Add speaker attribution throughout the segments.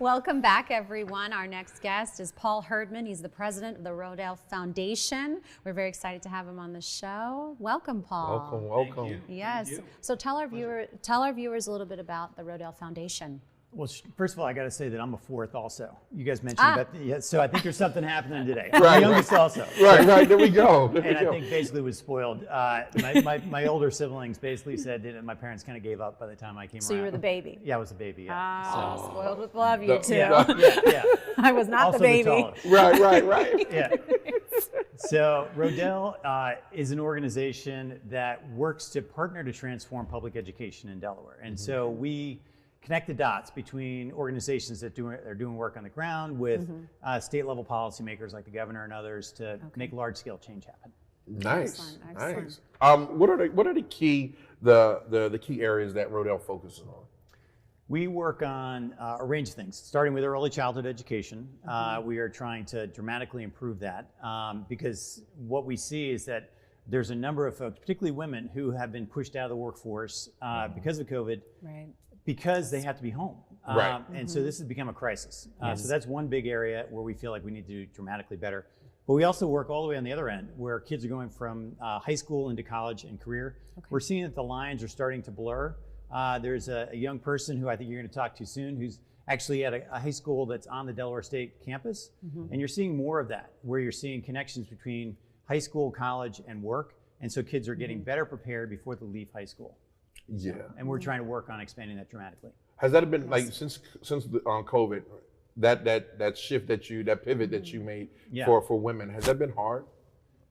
Speaker 1: Welcome back, everyone. Our next guest is Paul Herdman. He's the president of the Rodale Foundation. We're very excited to have him on the show. Welcome, Paul.
Speaker 2: Welcome.
Speaker 3: Thank you.
Speaker 1: Yes.
Speaker 3: Thank you.
Speaker 1: So tell our viewers a little bit about the Rodale Foundation.
Speaker 4: Well, first of all, I got to say that I'm a fourth also. You guys mentioned that, so I think there's something happening today. I'm
Speaker 2: Right,
Speaker 4: the youngest also.
Speaker 2: Right, there we go.
Speaker 4: And I think basically was spoiled. My older siblings basically said that my parents kind of gave up by the time I came around.
Speaker 1: So you were the baby.
Speaker 4: Yeah, I was the baby, yeah.
Speaker 1: Oh, spoiled with love, you two.
Speaker 4: Yeah.
Speaker 1: I was not
Speaker 4: Also
Speaker 1: the baby.
Speaker 4: tallest.
Speaker 2: Right.
Speaker 4: Yeah. So Rodale is an organization that works to partner to transform public education in Delaware. And so we connect the dots between organizations that are doing work on the ground with state level policymakers like the governor and others to make large scale change happen.
Speaker 2: Nice.
Speaker 1: Excellent.
Speaker 2: What are the key areas that Rodale focuses on?
Speaker 4: We work on a range of things, starting with early childhood education. We are trying to dramatically improve that because what we see is that there's a number of folks, particularly women, who have been pushed out of the workforce because of COVID.
Speaker 1: Right.
Speaker 4: Because they have to be home.
Speaker 2: Right.
Speaker 4: And so this has become a crisis. So that's one big area where we feel like we need to do dramatically better. But we also work all the way on the other end where kids are going from high school into college and career. Okay. We're seeing that the lines are starting to blur. There's a young person who I think you're going to talk to soon who's actually at a high school that's on the Delaware State campus. And you're seeing more of that, where you're seeing connections between high school, college, and work. And so kids are getting better prepared before they leave high school.
Speaker 2: Yeah.
Speaker 4: And we're trying to work on expanding that dramatically.
Speaker 2: Has that been like since COVID, that shift that pivot that you made for women, has that been hard?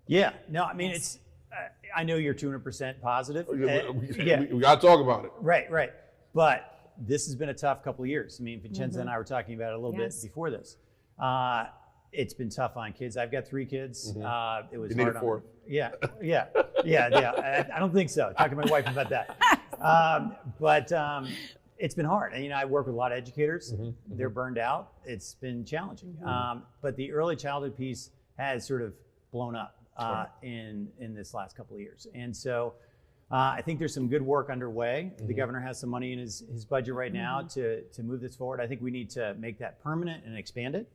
Speaker 4: Yeah. No, I mean it's. I know you're 200% positive.
Speaker 2: We got to talk about it.
Speaker 4: Right. But this has been a tough couple of years. I mean, Vincenza and I were talking about it a little bit before this. It's been tough on kids. I've got 3 kids. It was
Speaker 2: you
Speaker 4: hard
Speaker 2: need a fourth?
Speaker 4: Yeah. I don't think so. Talking to my wife about that. But it's been hard. And, I work with a lot of educators. They're burned out. It's been challenging. But the early childhood piece has sort of blown up in this last couple of years. And so I think there's some good work underway. The governor has some money in his budget right now to move this forward. I think we need to make that permanent and expand it.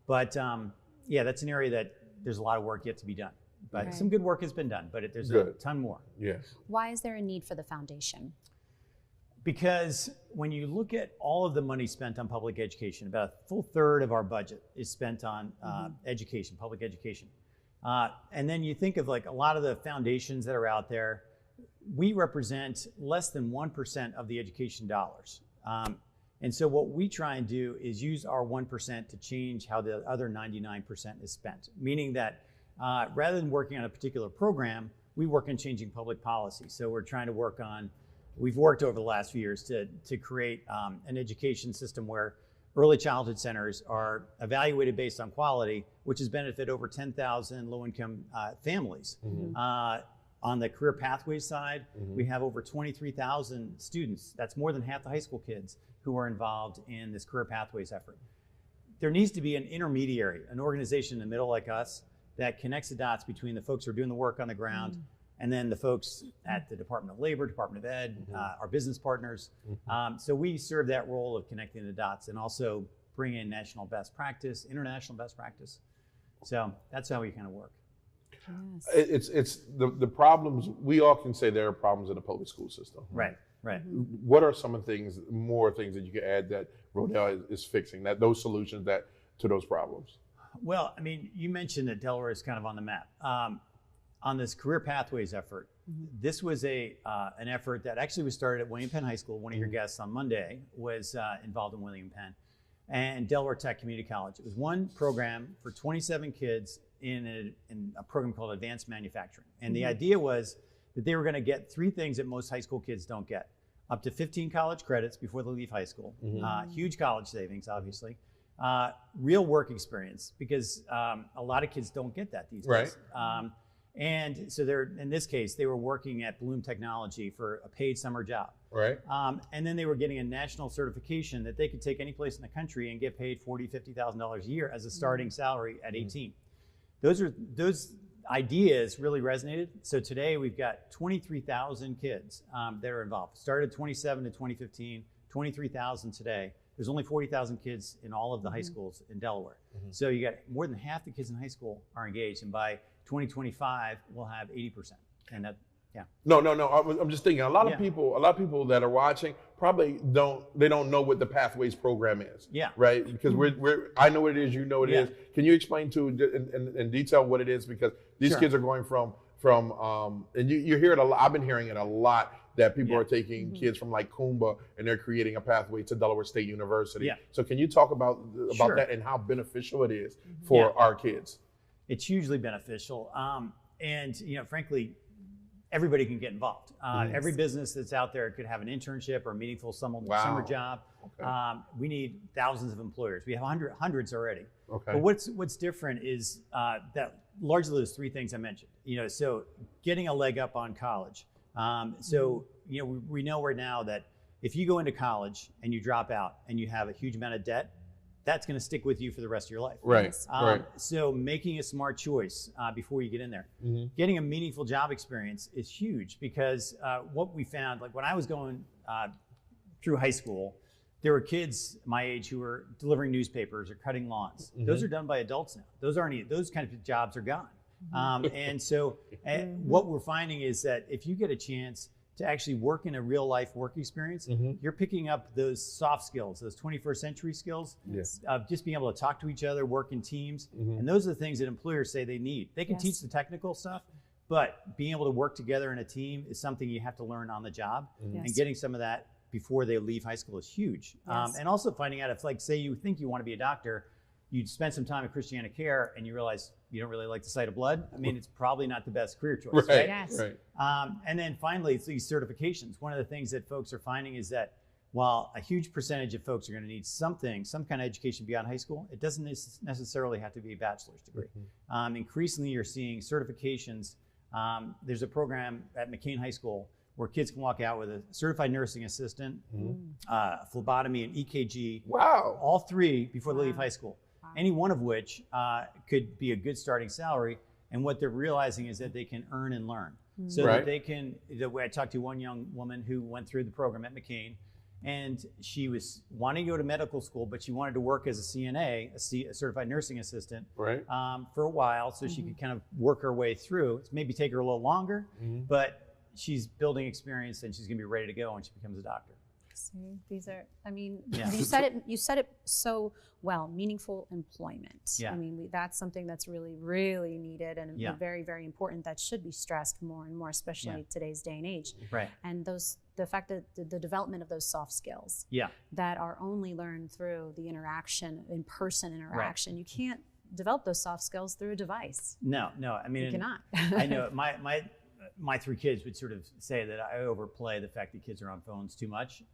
Speaker 4: That's an area that there's a lot of work yet to be done. But some good work has been done, but there's a ton more.
Speaker 2: Yes.
Speaker 1: Why is there a need for the foundation?
Speaker 4: Because when you look at all of the money spent on public education, about a full third of our budget is spent on education, public education. And then you think of like a lot of the foundations that are out there, we represent less than 1% of the education dollars. And so what we try and do is use our 1% to change how the other 99% is spent, meaning that rather than working on a particular program, we work on changing public policy. So we're trying to we've worked over the last few years to create an education system where early childhood centers are evaluated based on quality, which has benefited over 10,000 low-income families. On the career pathways side, we have over 23,000 students. That's more than half the high school kids who are involved in this career pathways effort. There needs to be an intermediary, an organization in the middle like us that connects the dots between the folks who are doing the work on the ground and then the folks at the Department of Labor, Department of Ed, our business partners. So we serve that role of connecting the dots and also bring in national best practice, international best practice. So that's how we kind of work.
Speaker 1: Yes.
Speaker 2: It's the problems, we often say there are problems in the public school system.
Speaker 4: Right.
Speaker 2: What are some of the more things that you can add that Rodale is fixing, those solutions to those problems?
Speaker 4: Well, I mean, you mentioned that Delaware is kind of on the map. On this career pathways effort, this was an effort that actually was started at Wilmington High School. One of your guests on Monday was involved in Wilmington and Delaware Tech Community College. It was one program for 27 kids in a program called Advanced Manufacturing. And the idea was that they were going to get 3 things that most high school kids don't get. Up to 15 college credits before they leave high school. Huge college savings, obviously. Real work experience, because a lot of kids don't get that these days. And so in this case, they were working at Bloom Technology for a paid summer job.
Speaker 2: Right.
Speaker 4: And then they were getting a national certification that they could take any place in the country and get paid $40,000, $50,000 a year as a starting salary at 18. Those ideas really resonated. So today we've got 23,000 kids that are involved. Started 27 to 2015, 23,000 today there's only 40,000 kids in all of the high schools in Delaware. So you got more than half the kids in high school are engaged, and by 2025, we'll have 80%. And that, yeah.
Speaker 2: No. I'm just thinking a lot of people that are watching probably don't know what the Pathways program is.
Speaker 4: Yeah.
Speaker 2: Right. Because I know what it is. You know what it is. Can you explain in detail what it is? Because these kids are going from and you hear it a lot. I've been hearing it a lot that people are taking kids from like Kumba and they're creating a pathway to Delaware State University.
Speaker 4: Yeah.
Speaker 2: So can you talk about that and how beneficial it is for our kids?
Speaker 4: It's hugely beneficial. And frankly, everybody can get involved. Every business that's out there could have an internship or a meaningful summer job. Okay. We need thousands of employers. We have hundreds already.
Speaker 2: Okay.
Speaker 4: But what's different is that largely those three things I mentioned. So getting a leg up on college. We know right now that if you go into college and you drop out and you have a huge amount of debt, that's going to stick with you for the rest of your life.
Speaker 2: Right.
Speaker 4: So making a smart choice before you get in there. Getting a meaningful job experience is huge because what we found, like when I was going through high school, there were kids my age who were delivering newspapers or cutting lawns. Those are done by adults now. Those kinds of jobs are gone. And so what we're finding is that if you get a chance to actually work in a real life work experience, you're picking up those soft skills, those 21st century skills of just being able to talk to each other, work in teams. And those are the things that employers say they need. They can teach the technical stuff, but being able to work together in a team is something you have to learn on the job. And getting some of that before they leave high school is huge. And also finding out if, like, say you think you want to be a doctor, you'd spend some time at Christiana Care and you realize you don't really like the sight of blood. I mean, it's probably not the best career choice, right?
Speaker 1: Yes.
Speaker 2: Right.
Speaker 4: And then finally, it's these certifications. One of the things that folks are finding is that while a huge percentage of folks are going to need some kind of education beyond high school, it doesn't necessarily have to be a bachelor's degree. Increasingly, you're seeing certifications. There's a program at McCain High School where kids can walk out with a certified nursing assistant, phlebotomy and EKG.
Speaker 2: Wow.
Speaker 4: All three before they leave high school. Any one of which could be a good starting salary. And what they're realizing is that they can earn and learn. So that they can, the way I talked to one young woman who went through the program at McCain, and she was wanting to go to medical school, but she wanted to work as a CNA, a certified nursing assistant, for a while, so she could kind of work her way through. It's maybe take her a little longer, but she's building experience and she's gonna be ready to go when she becomes a doctor.
Speaker 1: See, these are, I mean, you said it so well, meaningful employment. I mean, that's something that's really, really needed and very, very important that should be stressed more and more, especially in today's day and age.
Speaker 4: Right.
Speaker 1: And the fact that the development of those soft skills that are only learned through the interaction, in-person interaction. You can't develop those soft skills through a device.
Speaker 4: No, I mean,
Speaker 1: you cannot.
Speaker 4: I know my three kids would sort of say that I overplay the fact that kids are on phones too much.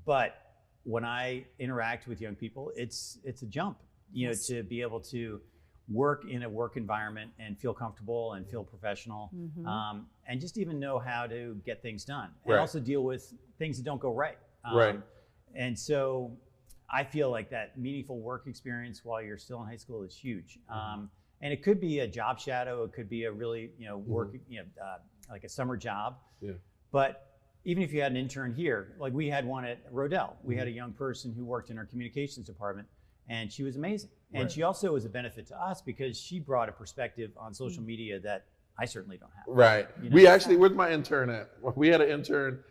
Speaker 4: But when I interact with young people, it's a jump, to be able to work in a work environment and feel comfortable and feel professional, and just even know how to get things done and also deal with things that don't go right. And so I feel like that meaningful work experience while you're still in high school is huge. And it could be a job shadow. It could be a really, work, like a summer job. But even if you had an intern here, like we had one at Rodell, we had a young person who worked in our communications department, and she was amazing. And she also was a benefit to us because she brought a perspective on social media that I certainly don't have.
Speaker 2: Right. We actually, where's my intern at? We had an intern,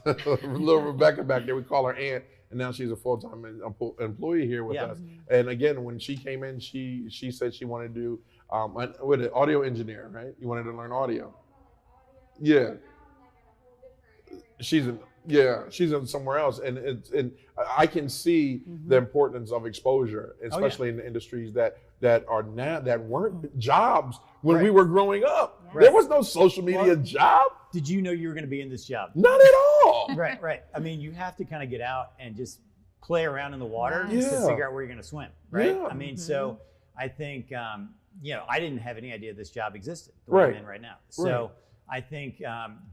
Speaker 2: little Rebecca back there. We call her Aunt. And now she's a full-time employee here with us. And again, when she came in, she said she wanted to do with an audio engineer, right? You wanted to learn audio. Yeah. She's in somewhere else, and I can see the importance of exposure, especially in the industries that are now that weren't jobs when we were growing up. There was no social media job.
Speaker 4: Did you know you were going to be in this job?
Speaker 2: Not at all.
Speaker 4: Right. I mean, you have to kind of get out and just play around in the water to figure out where you're going to swim, right? I mean, so I think, I didn't have any idea this job existed the way I'm in right now. So I think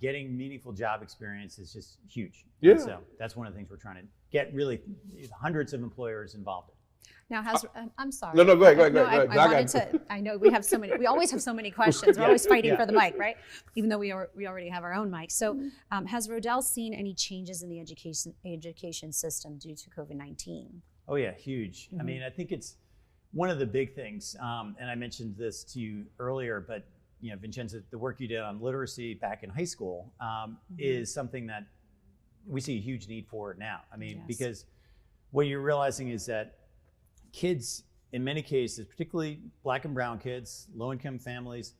Speaker 4: getting meaningful job experience is just huge. And so that's one of the things we're trying to get really hundreds of employers involved in.
Speaker 1: Now, I'm sorry.
Speaker 2: No, go ahead.
Speaker 1: I know we always have so many questions. We're always fighting for the mic, right? Even though we already have our own mic. So has Rodell seen any changes in the education system due to COVID-19?
Speaker 4: Oh yeah, huge. I mean, I think it's one of the big things, and I mentioned this to you earlier, but Vincenza, the work you did on literacy back in high school is something that we see a huge need for now. I mean, because what you're realizing is that kids, in many cases, particularly Black and brown kids, low-income families,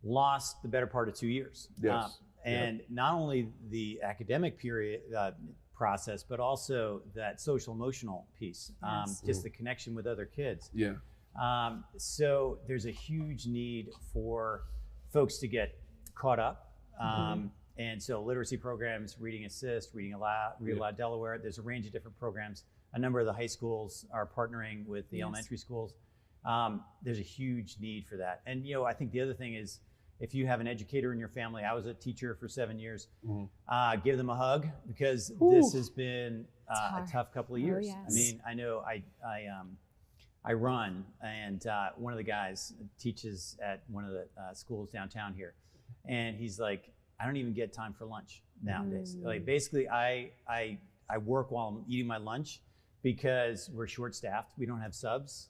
Speaker 4: lost the better part of 2 years.
Speaker 2: Yes.
Speaker 4: And not only the academic process, but also that social emotional piece, just the connection with other kids.
Speaker 2: Yeah.
Speaker 4: So there's a huge need for folks to get caught up. And so literacy programs, Reading Assist, Read Aloud Delaware, there's a range of different programs. A number of the high schools are partnering with the elementary schools. There's a huge need for that. And I think the other thing is, if you have an educator in your family, I was a teacher for 7 years, give them a hug, because this has been a tough couple of years. I mean, I know I run, and one of the guys teaches at one of the schools downtown here, and he's like, I don't even get time for lunch nowadays. Like, basically, I work while I'm eating my lunch because we're short-staffed. We don't have subs,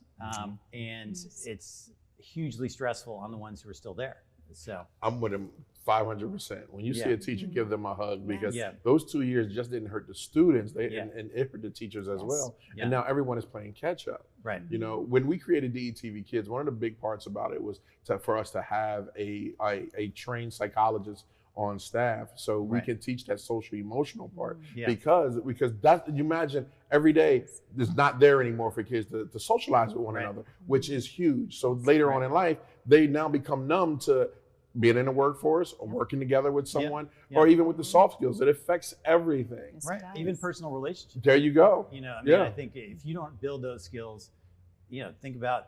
Speaker 4: and it's hugely stressful on the ones who are still there. So
Speaker 2: I'm with him 500%. When you see a teacher, give them a hug, because those 2 years just didn't hurt the students, and it hurt the teachers as well. And now everyone is playing catch up.
Speaker 4: Right.
Speaker 2: When we created DETV Kids, one of the big parts about it was for us to have a trained psychologist on staff, so we can teach that social emotional part, because that, you imagine every day is not there anymore for kids to socialize with one another, which is huge. So later on in life, they now become numb to being in the workforce or working together with someone, or even with the soft skills. It affects everything.
Speaker 4: Right. Even personal relationships.
Speaker 2: There you go.
Speaker 4: I think if you don't build those skills, think about,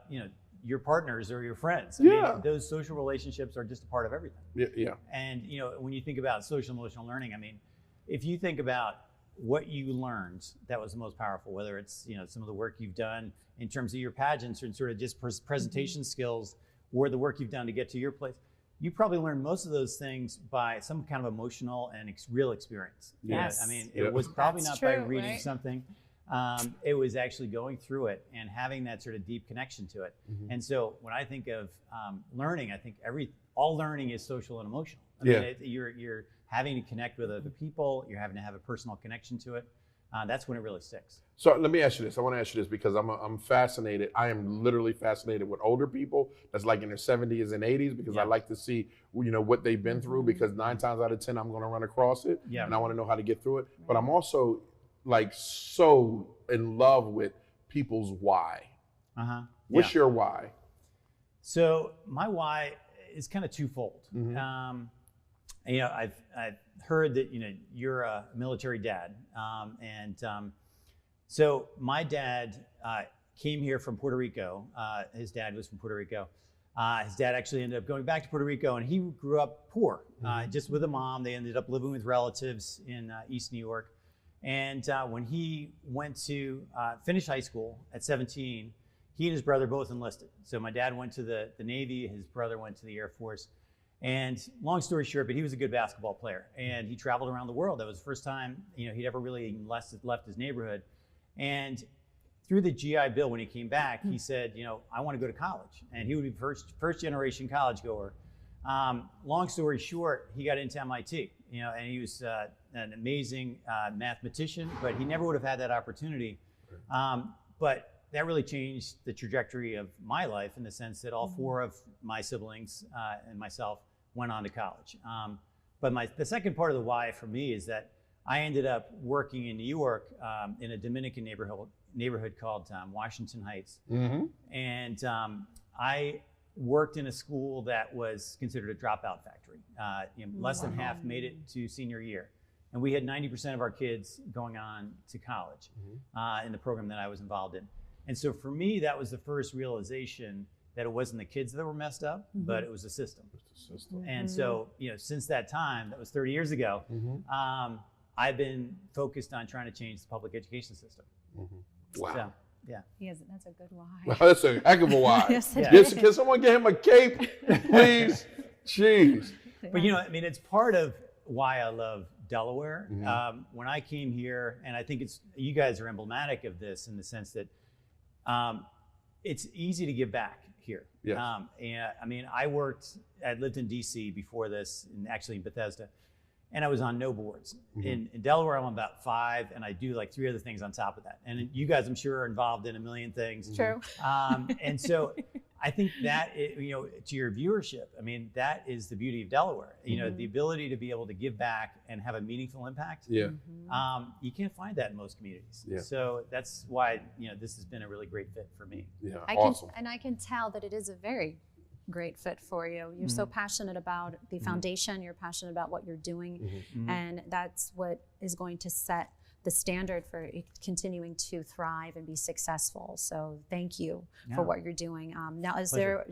Speaker 4: your partners or your friends. I mean, those social relationships are just a part of everything.
Speaker 2: Yeah.
Speaker 4: And when you think about social emotional learning, I mean, if you think about what you learned that was the most powerful, whether it's some of the work you've done in terms of your pageants or sort of just presentation skills, or the work you've done to get to your place, you probably learned most of those things by some kind of emotional and real experience.
Speaker 1: Yes.
Speaker 4: I mean, it was probably not by reading something. It was actually going through it and having that sort of deep connection to it. And so when I think of learning, I think all learning is social and emotional. I mean, you're having to connect with other people. You're having to have a personal connection to it. That's when it really sticks.
Speaker 2: So let me ask you this. I want to ask you this because I'm fascinated. I am literally fascinated with older people that's like in their 70s and 80s, because I like to see what they've been through, because 9 times out of 10 I'm going to run across it, and I want to know how to get through it. But I'm also like so in love with people's why. What's your why? So
Speaker 4: my why is kind of twofold. I've heard that you're a military dad, so my dad came here from Puerto Rico. His dad was from Puerto Rico. His dad actually ended up going back to Puerto Rico, and he grew up poor, just with a mom. They ended up living with relatives in East New York. And when he went to finish high school at 17, he and his brother both enlisted. So my dad went to the Navy, his brother went to the Air Force. And long story short, but he was a good basketball player, and he traveled around the world. That was the first time he'd ever really left his neighborhood. And through the GI Bill, when he came back, he said, I want to go to college. And he would be first generation college goer. Long story short, he got into MIT, and he was an amazing mathematician, but he never would have had that opportunity. But that really changed the trajectory of my life, in the sense that all 4 of my siblings and myself went on to college. But the second part of the why for me is that I ended up working in New York in a Dominican neighborhood called Washington Heights. And I worked in a school that was considered a dropout factory. Less than half made it to senior year. And we had 90% of our kids going on to college in the program that I was involved in. And so for me, that was the first realization that it wasn't the kids that were messed up, but it was the system. And so, since that time, that was 30 years ago, I've been focused on trying to change the public education system.
Speaker 2: Wow.
Speaker 4: So, Yeah.
Speaker 1: That's a good why.
Speaker 2: That's a heck of a why.
Speaker 1: Yes, it
Speaker 2: Yes,
Speaker 1: is.
Speaker 2: can someone get him a cape, please? Jeez.
Speaker 4: But I mean, it's part of why I love Delaware. When I came here, and I think you guys are emblematic of this in the sense that it's easy to give back here.
Speaker 2: Yes.
Speaker 4: And I mean, I lived in DC before this, and actually in Bethesda, and I was on no boards. In Delaware, I'm on about 5, and I do like 3 other things on top of that. And you guys, I'm sure, are involved in a million things.
Speaker 1: True.
Speaker 4: And so I think that, to your viewership, I mean, that is the beauty of Delaware. The ability to be able to give back and have a meaningful impact.
Speaker 2: Yeah.
Speaker 4: You can't find that in most communities.
Speaker 2: Yeah.
Speaker 4: So that's why, this has been a really great fit for me.
Speaker 2: Yeah.
Speaker 1: Awesome. And I can tell that it is a very great fit for you. You're so passionate about the foundation. You're passionate about what you're doing. And that's what is going to set the standard for continuing to thrive and be successful. So thank you for what you're doing. Now,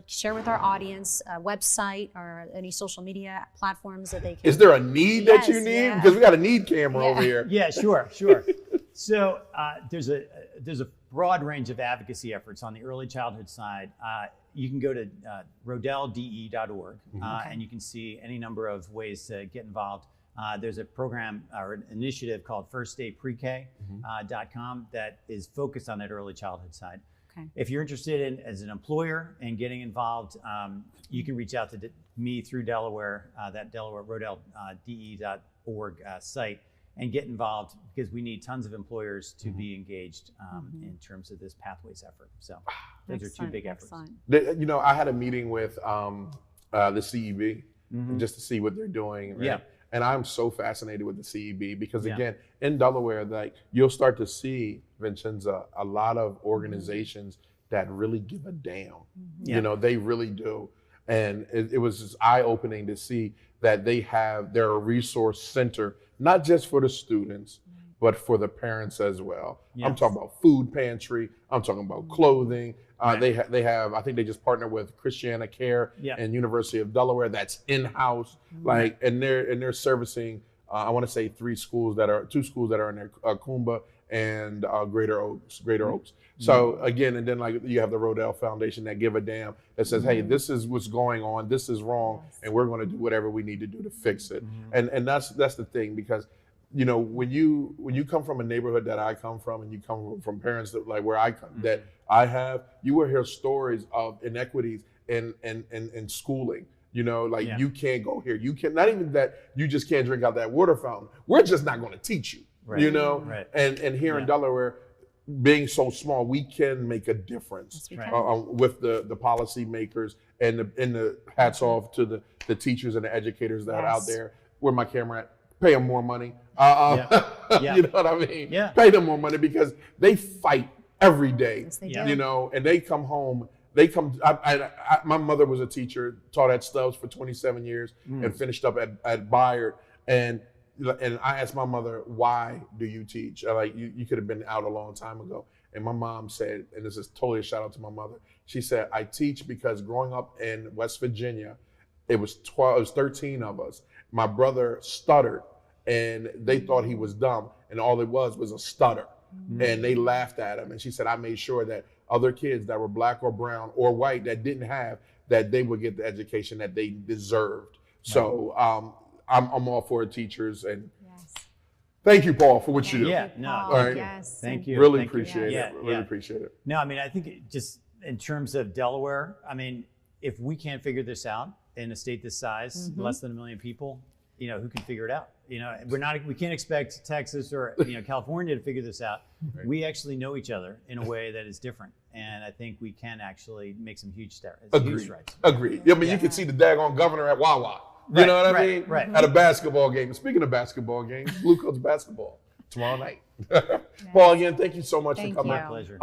Speaker 1: share with our audience a website or any social media platforms that they can.
Speaker 2: Is there a need that you need?
Speaker 1: Yeah.
Speaker 2: Because we got a need camera over here.
Speaker 4: Yeah, sure. So there's a broad range of advocacy efforts on the early childhood side. You can go to rodellde.org and you can see any number of ways to get involved. There's a program or an initiative called firstdayprekk.com that is focused on that early childhood side.
Speaker 1: Okay.
Speaker 4: If you're interested as an employer in getting involved, you can reach out to me through Delaware, that Delaware rodellde.org site, and get involved because we need tons of employers to be engaged in terms of this Pathways effort. So those are 2 big efforts.
Speaker 2: I had a meeting with the CEB just to see what they're doing. Right?
Speaker 4: Yeah.
Speaker 2: And I'm so fascinated with the CEB because, again, in Delaware, like you'll start to see, Vincenza, a lot of organizations that really give a damn. They really do. And it was just eye-opening to see that they're a resource center, not just for the students, but for the parents as well. Yes. I'm talking about food pantry. I'm talking about clothing. They have, I think they just partnered with Christiana Care and University of Delaware. That's in-house, and they're servicing. I want to say 2 schools that are in there, Coomba and Greater Oaks. So again, and then like you have the Rodell Foundation that give a damn that says, hey, this is what's going on. This is wrong, and we're going to do whatever we need to do to fix it. And that's the thing because. When you come from a neighborhood that I come from, and you come from parents that like where I come, that I have, you will hear stories of inequities in schooling. You can't go here. You can not even that you just can't drink out that water fountain. We're just not going to teach you.
Speaker 4: Right.
Speaker 2: Right. And here in Delaware, being so small, we can make a difference with the policy makers and the hats off to the teachers and the educators that are out there. Where my camera at? Pay them more money. You know what I mean?
Speaker 4: Yeah.
Speaker 2: Pay them more money because they fight every day.
Speaker 1: Yes, they do.
Speaker 2: And they come home. My mother was a teacher, taught at Stubbs for 27 years and finished up at Bayard. And I asked my mother, why do you teach? Like you could have been out a long time ago. And my mom said, and this is totally a shout out to my mother. She said, I teach because growing up in West Virginia, it was 13 of us. My brother stuttered. And they thought he was dumb, and all it was a stutter. And they laughed at him. And she said, I made sure that other kids that were black or brown or white that didn't have, that they would get the education that they deserved. So I'm all for teachers. And thank you, Paul, for what you do.
Speaker 4: Yeah, no,
Speaker 2: all right.
Speaker 1: Yes.
Speaker 4: Thank you.
Speaker 2: Really appreciate it. Really appreciate it.
Speaker 4: No, I mean, I think just in terms of Delaware, I mean, if we can't figure this out in a state this size, less than 1 million people, who can figure it out? We can't expect Texas or California to figure this out. Right. We actually know each other in a way that is different, and I think we can actually make some huge strides.
Speaker 2: Agreed. Yeah, but you can see the daggone governor at Wawa. You know what I mean?
Speaker 4: Right.
Speaker 2: At a basketball game. And speaking of basketball games, Blue Coats basketball tomorrow night. Paul, again, thank you so much for coming.
Speaker 4: My pleasure.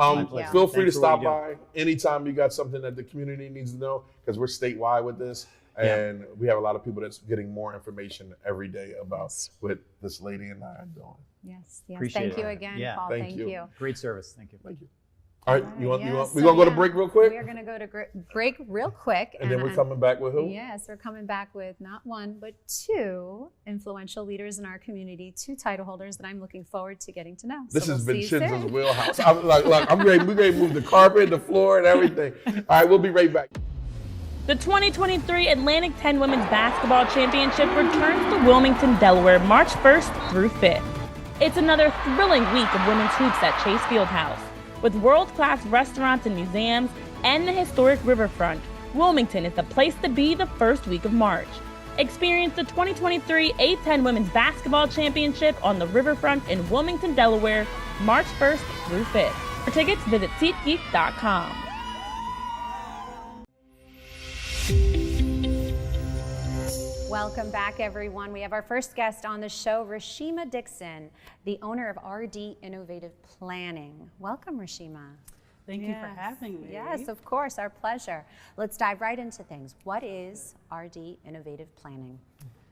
Speaker 2: Feel free to stop by anytime you got something that the community needs to know, because we're statewide with this. And we have a lot of people that's getting more information every day about what this lady and I are doing.
Speaker 1: Yes.
Speaker 4: Appreciate
Speaker 1: Thank you again, Paul.
Speaker 2: Thank you.
Speaker 4: Great service. Thank you.
Speaker 2: Thank you. All right, we're going to go to break real quick?
Speaker 1: We are going to go to break real quick.
Speaker 2: And then we're coming back with who?
Speaker 1: Yes, we're coming back with not one, but two influential leaders in our community, two title holders that I'm looking forward to getting to know.
Speaker 2: This has been Shinza's wheelhouse. I'm ready. We're going to move the carpet, the floor, and everything. All right, we'll be right back.
Speaker 3: The 2023 Atlantic 10 Women's Basketball Championship returns to Wilmington, Delaware, March 1st through 5th. It's another thrilling week of women's hoops at Chase Fieldhouse. With world-class restaurants and museums and the historic riverfront, Wilmington is the place to be the first week of March. Experience the 2023 A10 Women's Basketball Championship on the riverfront in Wilmington, Delaware, March 1st through 5th. For tickets, visit SeatGeek.com.
Speaker 1: Welcome back, everyone. We have our first guest on the show, Rashima Dixon, the owner of RD Innovative Planning. Welcome, Rashima.
Speaker 5: Thank you for having me.
Speaker 1: Yes, of course, our pleasure. Let's dive right into things. What is RD Innovative Planning?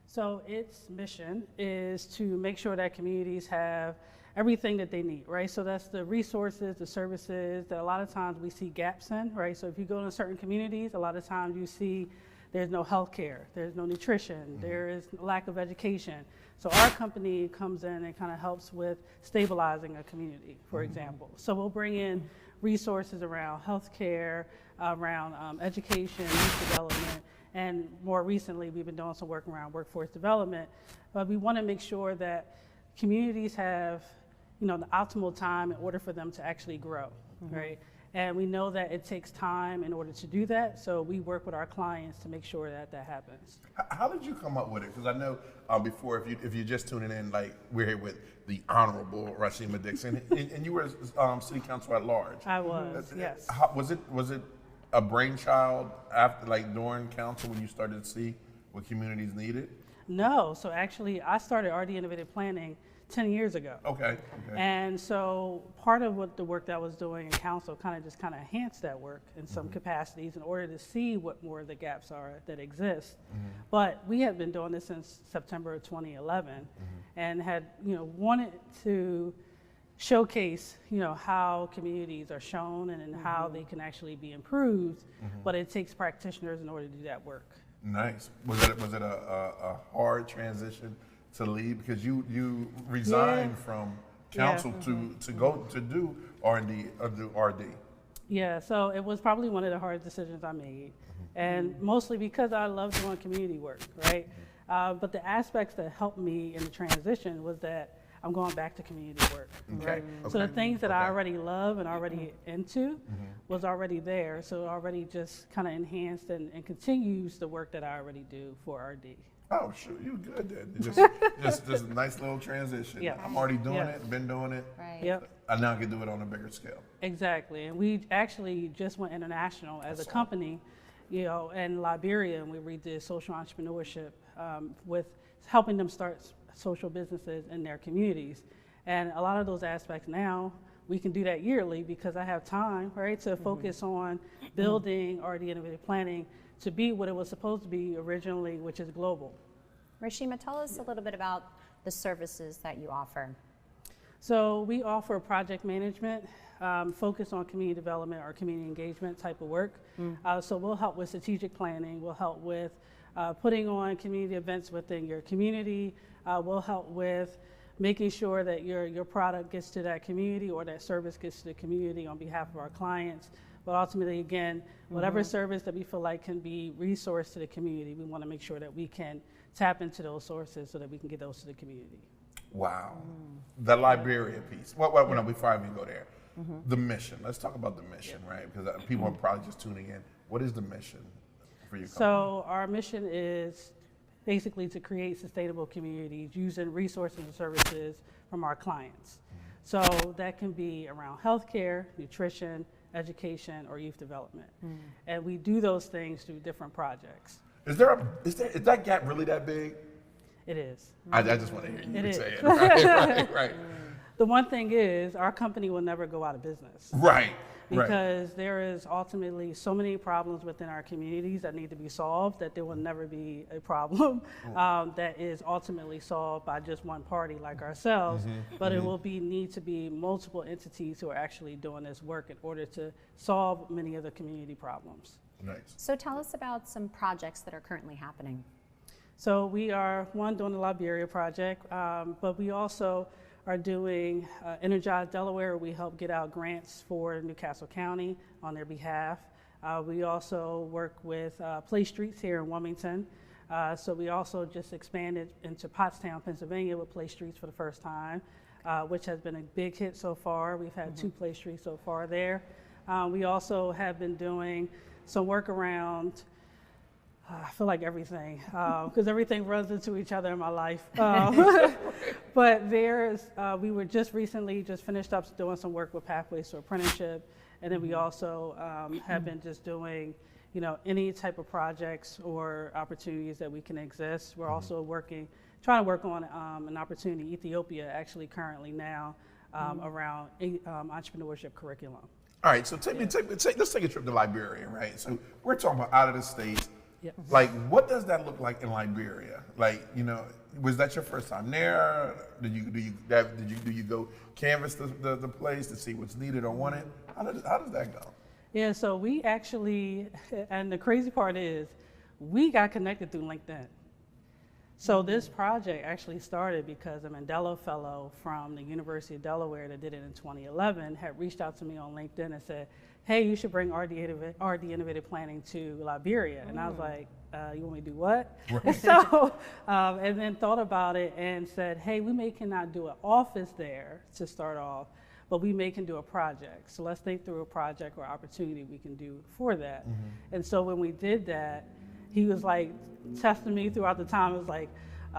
Speaker 5: So its mission is to make sure that communities have everything that they need, right? So that's the resources, the services that a lot of times we see gaps in, right? So if you go to certain communities, a lot of times you see there's no health care, there's no nutrition, there is lack of education. So our company comes in and kind of helps with stabilizing a community, for example. So we'll bring in resources around health care, around education, youth development, and more recently we've been doing some work around workforce development. But we want to make sure that communities have, the optimal time in order for them to actually grow, right? And we know that it takes time in order to do that, so we work with our clients to make sure that that happens.
Speaker 2: How did you come up with it? Because I know before, if you're just tuning in, like we're here with the Honorable Rashima Dixon, and you were City Council at large.
Speaker 5: I was, yes.
Speaker 2: Was it a brainchild after, during council when you started to see what communities needed?
Speaker 5: No, so actually I started RD Innovative Planning 10 years ago.
Speaker 2: Okay.
Speaker 5: And so part of what the work that I was doing in council kind of enhanced that work in some capacities in order to see what more of the gaps are that exist. But we have been doing this since September of 2011 and had, wanted to showcase, how communities are shown and how they can actually be improved, but it takes practitioners in order to do that work.
Speaker 2: Nice. Was it a hard transition to leave, because you resigned from council to go to do R&D or do RD?
Speaker 5: Yeah, so it was probably one of the hardest decisions I made, and mostly because I love doing community work, right? But the aspects that helped me in the transition was that I'm going back to community work, right? So the things that I already love and already into was already there, so it already just kind of enhanced and continues the work that I already do for RD.
Speaker 2: Oh, shoot, you good then. Just a nice little transition.
Speaker 5: Yeah.
Speaker 2: I'm already doing it, been doing it.
Speaker 1: Right.
Speaker 5: Yep.
Speaker 2: I now can do it on a bigger scale.
Speaker 5: Exactly, and we actually just went international as a company, in Liberia, and we did social entrepreneurship with helping them start social businesses in their communities. And a lot of those aspects now, we can do that yearly because I have time, right, to focus on building RD Innovative Planning to be what it was supposed to be originally, which is global.
Speaker 1: Rashima, tell us a little bit about the services that you offer.
Speaker 5: So we offer project management, focus on community development or community engagement type of work. So we'll help with strategic planning, we'll help with putting on community events within your community, we'll help with making sure that your product gets to that community or that service gets to the community on behalf of our clients. But ultimately, again, whatever service that we feel like can be resourced to the community, we want to make sure that we can tap into those sources so that we can get those to the community.
Speaker 2: Wow. The Liberia piece. Well, before I even go there, the mission. Let's talk about the mission, right? Because people are probably just tuning in. What is the mission for your company?
Speaker 5: So our mission is basically to create sustainable communities using resources and services from our clients. So that can be around healthcare, nutrition, education, or youth development. And we do those things through different projects.
Speaker 2: Is that gap really that big?
Speaker 5: It is.
Speaker 2: I just want to hear you say it. Right.
Speaker 5: The one thing is, our company will never go out of business.
Speaker 2: Right.
Speaker 5: because there is ultimately so many problems within our communities that need to be solved that there will never be a problem that is ultimately solved by just one party like ourselves, but it will need to be multiple entities who are actually doing this work in order to solve many of the community problems.
Speaker 2: Nice.
Speaker 1: So tell us about some projects that are currently happening.
Speaker 5: So we are, one, doing the Liberia project, but we also are doing Energize Delaware. We help get out grants for Newcastle County on their behalf. We also work with Play Streets here in Wilmington. So we also just expanded into Pottstown, Pennsylvania with Play Streets for the first time, which has been a big hit so far. We've had 2 Play Streets so far there. We also have been doing some work around I feel like everything, because everything runs into each other in my life. But we were just recently finished up doing some work with Pathways to Apprenticeship, and then we also have been just doing, any type of projects or opportunities that we can exist. We're also trying to work on an opportunity in Ethiopia, actually currently now, around entrepreneurship curriculum.
Speaker 2: All right, so let's take a trip to Liberia, right? So we're talking about out of the States.
Speaker 5: Yep.
Speaker 2: Like, what does that look like in Liberia? Like, was that your first time there? Do you go canvass the place to see what's needed or wanted? How does that go?
Speaker 5: Yeah, so we actually, and the crazy part is, we got connected through LinkedIn. So this project actually started because a Mandela Fellow from the University of Delaware that did it in 2011 had reached out to me on LinkedIn and said, hey, you should bring RD Innovative Planning to Liberia. And I was like, you want me to do what? Right. So, and then thought about it and said, hey, we cannot do an office there to start off, but we can do a project. So let's think through a project or opportunity we can do for that. And so when we did that, he was like testing me throughout the time. It was like,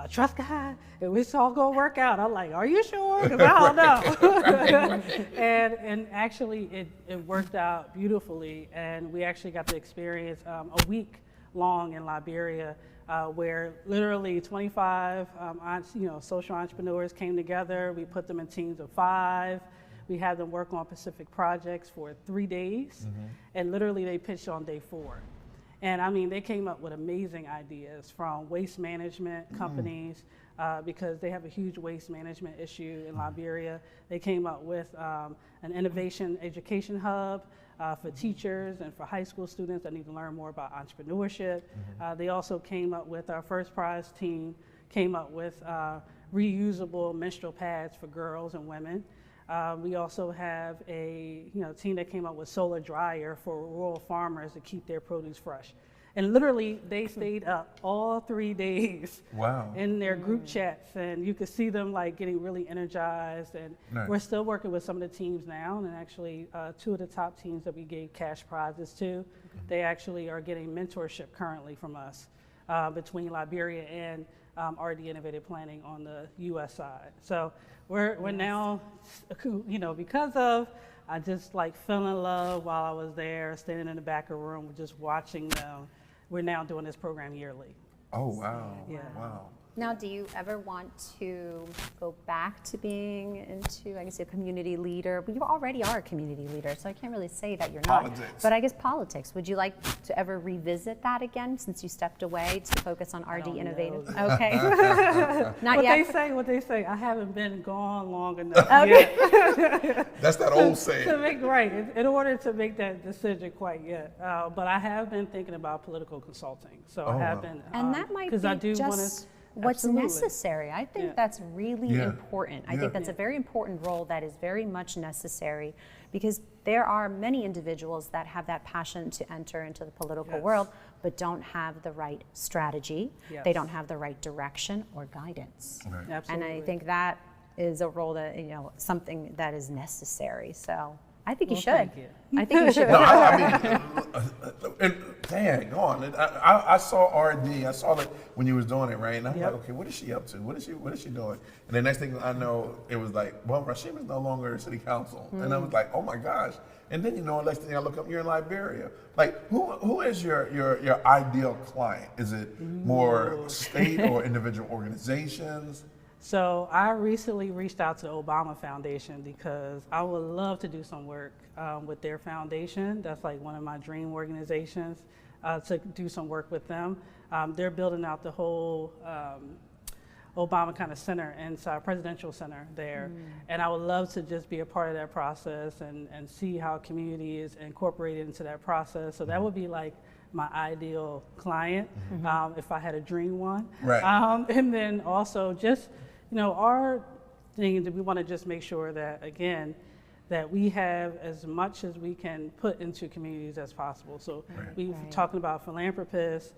Speaker 5: trust God, and it's all gonna work out. I'm like, are you sure? Because I don't know. and actually, it worked out beautifully, and we actually got to experience a week long in Liberia, where literally 25 social entrepreneurs came together. We put them in teams of 5. We had them work on specific projects for 3 days, and literally they pitched on day 4. And I mean, they came up with amazing ideas from waste management companies, because they have a huge waste management issue in Liberia. They came up with an innovation education hub for teachers and for high school students that need to learn more about entrepreneurship. They also came up with, our first prize team came up with reusable menstrual pads for girls and women. We also have a team that came up with solar dryer for rural farmers to keep their produce fresh. And literally, they stayed up all 3 days in their group chats, and you could see them like getting really energized. And we're still working with some of the teams now, and actually 2 of the top teams that we gave cash prizes to, they actually are getting mentorship currently from us between Liberia and RD Innovative Planning on the U.S. side. So we're now, because of, I just like fell in love while I was there, standing in the back of the room, just watching them. We're now doing this program yearly.
Speaker 2: Oh, wow.
Speaker 5: Yeah.
Speaker 2: Wow.
Speaker 1: Now, do you ever want to go back to being into, I guess, a community leader? Well, you already are a community leader, so I can't really say that you're not.
Speaker 2: Politics.
Speaker 1: But I guess politics. Would you like to ever revisit that again, since you stepped away to focus on RD Innovative? Okay. Not
Speaker 5: what
Speaker 1: yet.
Speaker 5: What they say, I haven't been gone long enough
Speaker 2: yet. That's that old saying.
Speaker 5: In order to make that decision quite yet. But I have been thinking about political consulting. So I have been.
Speaker 1: And that might be just what's necessary. I think that's really important. I think that's a very important role that is very much necessary, because there are many individuals that have that passion to enter into the political world, but don't have the right strategy. They don't have the right direction or guidance.
Speaker 5: Absolutely.
Speaker 1: And I think that is a role that, something that is necessary. So I think you should.
Speaker 5: Thank you.
Speaker 1: I think you should.
Speaker 2: No, I mean, dang on. I saw RD. I saw that when you was doing it, right? And I'm like, okay, what is she up to? What is she doing? And the next thing I know, it was like, well, Rashima's no longer city council, and I was like, oh my gosh. And then next thing I look up, you're in Liberia. Like, who is your ideal client? Is it more state or individual organizations?
Speaker 5: So I recently reached out to the Obama Foundation because I would love to do some work with their foundation. That's like one of my dream organizations, to do some work with them. They're building out the whole Obama kind of center inside, presidential center there. And I would love to just be a part of that process and see how community is incorporated into that process. So that would be like my ideal client, if I had a dream one.
Speaker 2: Right.
Speaker 5: And then also just, our thing is that we want to just make sure that, again, that we have as much as we can put into communities as possible. So we're talking about philanthropists,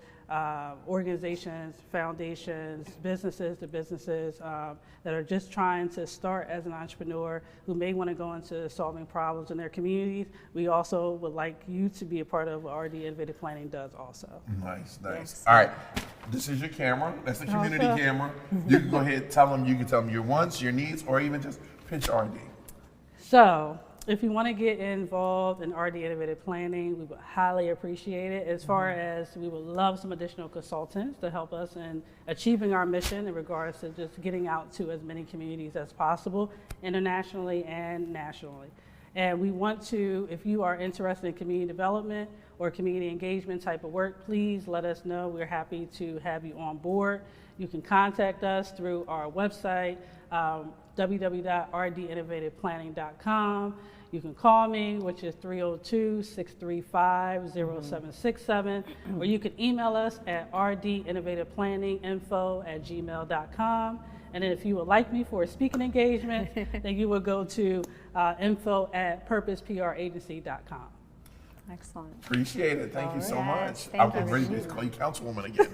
Speaker 5: organizations, foundations, businesses that are just trying to start as an entrepreneur who may want to go into solving problems in their communities. We also would like you to be a part of what RD Innovative Planning does also.
Speaker 2: Nice. All right, this is your camera. That's the community camera. You can go ahead, you can tell them your wants, your needs, or even just pitch RD.
Speaker 5: So, if you want to get involved in RD Innovative Planning, we would highly appreciate it. As far as we would love some additional consultants to help us in achieving our mission in regards to just getting out to as many communities as possible, internationally and nationally. And we want to, if you are interested in community development or community engagement type of work, please let us know. We're happy to have you on board. You can contact us through our website, www.rdinnovativeplanning.com. You can call me, which is 302-635-0767, or you can email us at rdinnovativeplanninginfo@gmail.com. And then if you would like me for a speaking engagement, then you would go to info@purposepragency.com.
Speaker 1: Excellent.
Speaker 2: Appreciate it. Thank you so much.
Speaker 1: Thank
Speaker 2: I'm
Speaker 1: you.
Speaker 2: ready to call you Councilwoman again.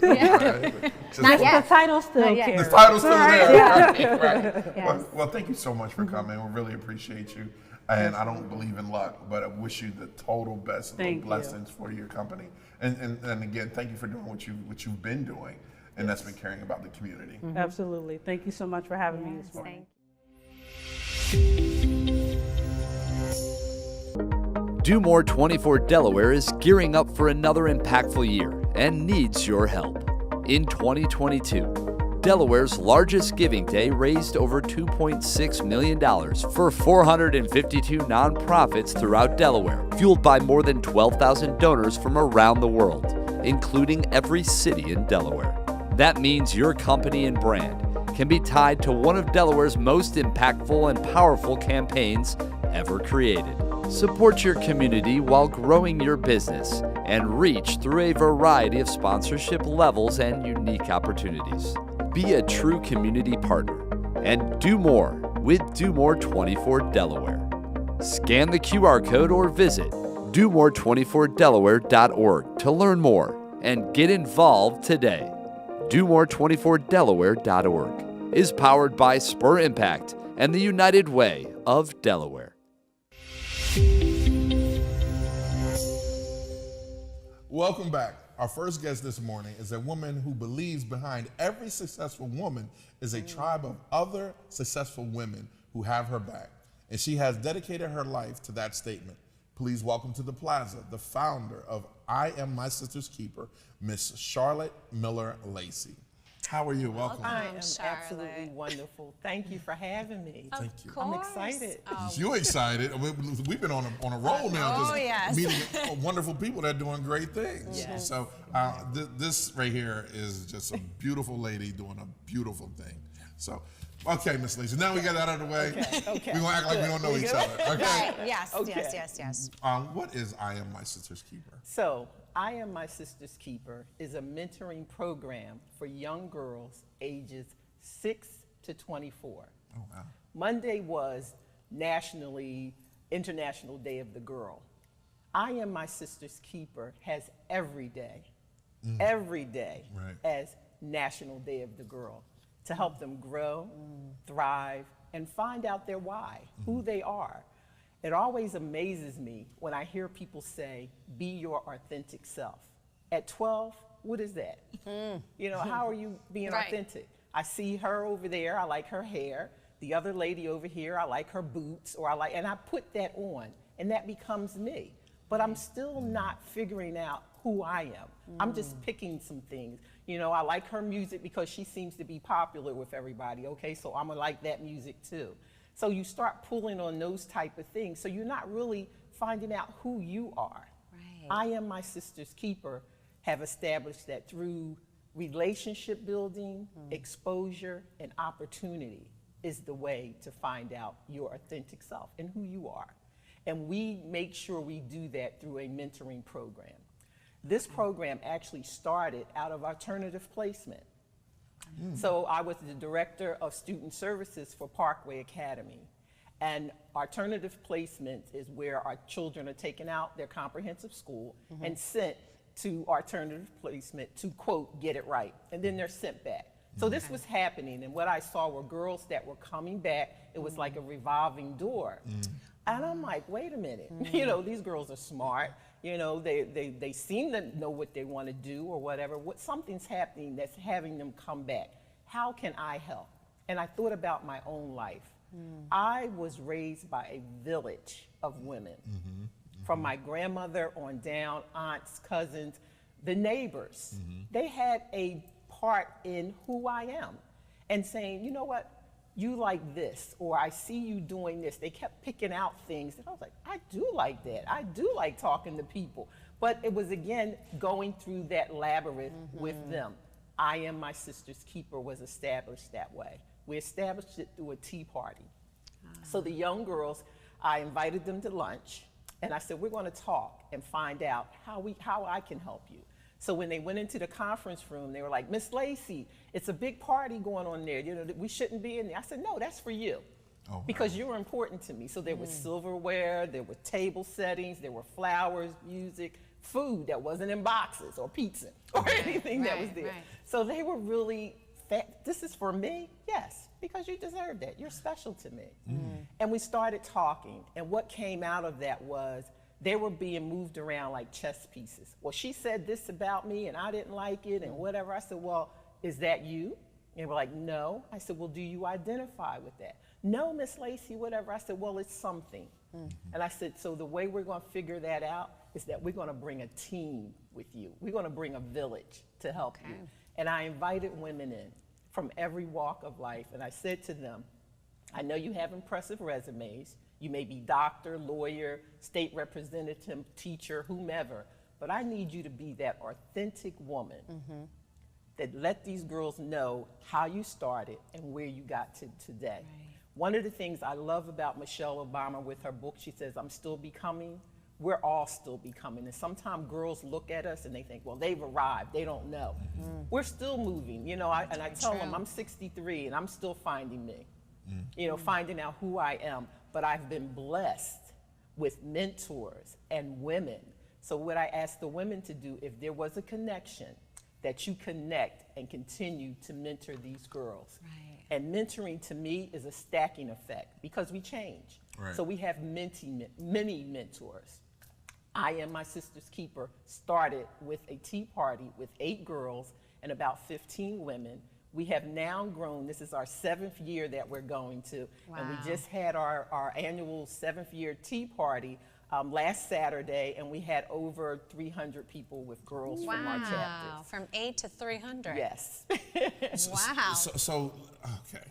Speaker 1: Not yet.
Speaker 5: The title still carries.
Speaker 2: The title's still there.
Speaker 1: Yeah.
Speaker 2: Right.
Speaker 1: Yes.
Speaker 2: Well, thank you so much for coming. We really appreciate you. And I don't believe in luck, but I wish you the total best of blessings for your company. And again, thank you for doing what you've been doing, and that's been caring about the community.
Speaker 5: Absolutely. Thank you so much for having me this morning.
Speaker 6: Do More 24 Delaware is gearing up for another impactful year and needs your help. In 2022, Delaware's largest giving day raised over $2.6 million for 452 nonprofits throughout Delaware, fueled by more than 12,000 donors from around the world, including every city in Delaware. That means your company and brand can be tied to one of Delaware's most impactful and powerful campaigns ever created. Support your community while growing your business and reach through a variety of sponsorship levels and unique opportunities. Be a true community partner and do more with Do More 24 Delaware. Scan the QR code or visit domore24delaware.org to learn more and get involved today. domore24delaware.org is powered by Spur Impact and the United Way of Delaware.
Speaker 2: Welcome back. Our first guest this morning is a woman who believes behind every successful woman is a tribe of other successful women who have her back. And she has dedicated her life to that statement. Please welcome to the plaza the founder of I Am My Sister's Keeper, Miss Charlotte Miller Lacey. How are you? Welcome.
Speaker 7: I am absolutely wonderful. Thank you for having me.
Speaker 2: Thank you.
Speaker 7: I'm excited.
Speaker 2: You excited? We've been on a roll now, meeting wonderful people that are doing great things.
Speaker 7: Yes.
Speaker 2: So this right here is just a beautiful lady doing a beautiful thing. So, okay, Miss Lacey. Now we got that out of the way.
Speaker 7: Okay.
Speaker 2: We're gonna act like we don't know each other. Okay.
Speaker 1: Right. Yes.
Speaker 7: Okay.
Speaker 1: Yes.
Speaker 2: What is I Am My Sister's Keeper?
Speaker 7: So, I Am My Sister's Keeper is a mentoring program for young girls ages 6 to 24.
Speaker 2: Oh, wow.
Speaker 7: Monday was International Day of the Girl. I Am My Sister's Keeper has every day as National Day of the Girl to help them grow, thrive, and find out their why, who they are. It always amazes me when I hear people say, be your authentic self. At 12, what is that? You know, how are you being authentic? I see her over there, I like her hair. The other lady over here, I like her boots, and I put that on, and that becomes me. but I'm still not figuring out who I am. I'm just picking some things. You know, I like her music because she seems to be popular with everybody. Okay, so I'm gonna like that music too. So you start pulling on those type of things. So you're not really finding out who you are.
Speaker 1: Right.
Speaker 7: I Am My Sister's Keeper have established that through relationship building, exposure, and opportunity is the way to find out your authentic self and who you are. And we make sure we do that through a mentoring program. This program actually started out of alternative placement. So I was the director of student services for Parkway Academy. And alternative placement is where our children are taken out their comprehensive school and sent to alternative placement to, quote, get it right. And then they're sent back. So this was happening, and what I saw were girls that were coming back. It was like a revolving door. And I'm like, wait a minute, you know, these girls are smart. You know, they seem to know what they want to do or whatever. Something's happening that's having them come back. How can I help? And I thought about my own life. I was raised by a village of women, from my grandmother on down, aunts, cousins, the neighbors. They had a part in who I am and saying, you know what? You like this, or I see you doing this. They kept picking out things, and I was like, I do like that. I do like talking to people. But it was, again, going through that labyrinth with them. I Am My Sister's Keeper was established that way. We established it through a tea party. So the young girls, I invited them to lunch, and I said, we're gonna talk and find out how I can help you. So when they went into the conference room, they were like, Miss Lacey, it's a big party going on there. You know, we shouldn't be in there. I said, no, that's for you. Oh, because you were important to me. So there was silverware, there were table settings, there were flowers, music, food that wasn't in boxes or pizza or anything that was there. So they were really, this is for me? Yes, because you deserve that. You're special to me. And we started talking, and what came out of that was, they were being moved around like chess pieces. Well, she said this about me and I didn't like it and whatever. I said, well, is that you? And they were like, no. I said, well, do you identify with that? No, Miss Lacey, whatever. I said, well, it's something. And I said, so the way we're gonna figure that out is that we're gonna bring a team with you. We're gonna bring a village to help you. And I invited women in from every walk of life. And I said to them, I know you have impressive resumes. You may be doctor, lawyer, state representative, teacher, whomever, but I need you to be that authentic woman that let these girls know how you started and where you got to today. One of the things I love about Michelle Obama with her book, she says, I'm still becoming. We're all still becoming. And sometimes girls look at us and they think, well, they've arrived, they don't know. We're still moving, you know, and I tell them I'm 63 and I'm still finding me, you know, finding out who I am. But I've been blessed with mentors and women. So what I ask the women to do, if there was a connection, that you connect and continue to mentor these girls. And mentoring to me is a stacking effect because we change. So we have many mentors. I Am My Sister's Keeper started with a tea party with 8 girls and about 15 women. We have now grown, this is our 7th year that we're going to, and we just had our annual 7th year tea party last Saturday, and we had over 300 people with girls from our chapters.
Speaker 1: From 8 to 300.
Speaker 7: Yes.
Speaker 1: Wow.
Speaker 2: So okay.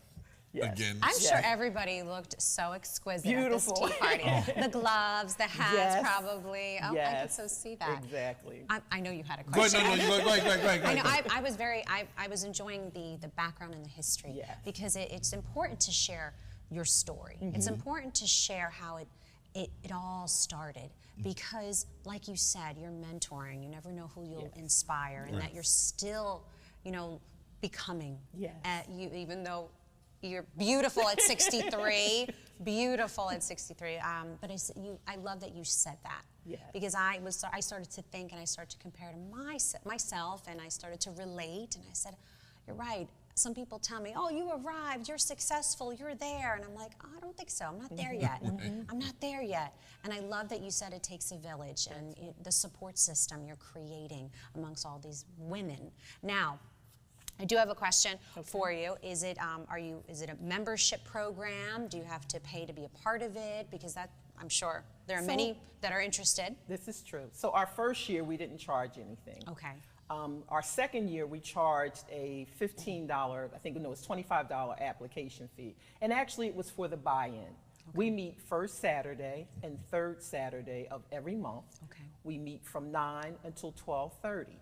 Speaker 7: Yes.
Speaker 2: Again.
Speaker 1: I'm sure everybody looked so exquisite
Speaker 7: Beautiful.
Speaker 1: at this tea party. The gloves, the hats, probably. Oh, I could so see that.
Speaker 7: Exactly.
Speaker 1: I know you had a
Speaker 2: Go
Speaker 1: question.
Speaker 2: ahead, go ahead.
Speaker 1: I know. I was enjoying the background and the history because it's important to share your story. It's important to share how it all started because, like you said, you're mentoring. You never know who you'll inspire, and that you're still, you know, becoming. Even though you're beautiful at 63, beautiful at 63. But I love that you said that. Because I started to think and I started to compare to myself and I started to relate and I said, you're right. Some people tell me, oh, you arrived, you're successful, you're there. And I'm like, oh, I don't think so. I'm not there yet. I'm not there yet. And I love that you said it takes a village and the support system you're creating amongst all these women. Now, I do have a question for you. Is it a membership program? Do you have to pay to be a part of it? Because that, I'm sure, There are many that are interested.
Speaker 7: This is true. So our first year, we didn't charge anything.
Speaker 1: Okay.
Speaker 7: Our second year, we charged a $15, I think, no, it was $25 application fee. And actually, it was for the buy-in. Okay. We meet first Saturday and third Saturday of every month.
Speaker 1: Okay.
Speaker 7: We meet from 9 until 12:30.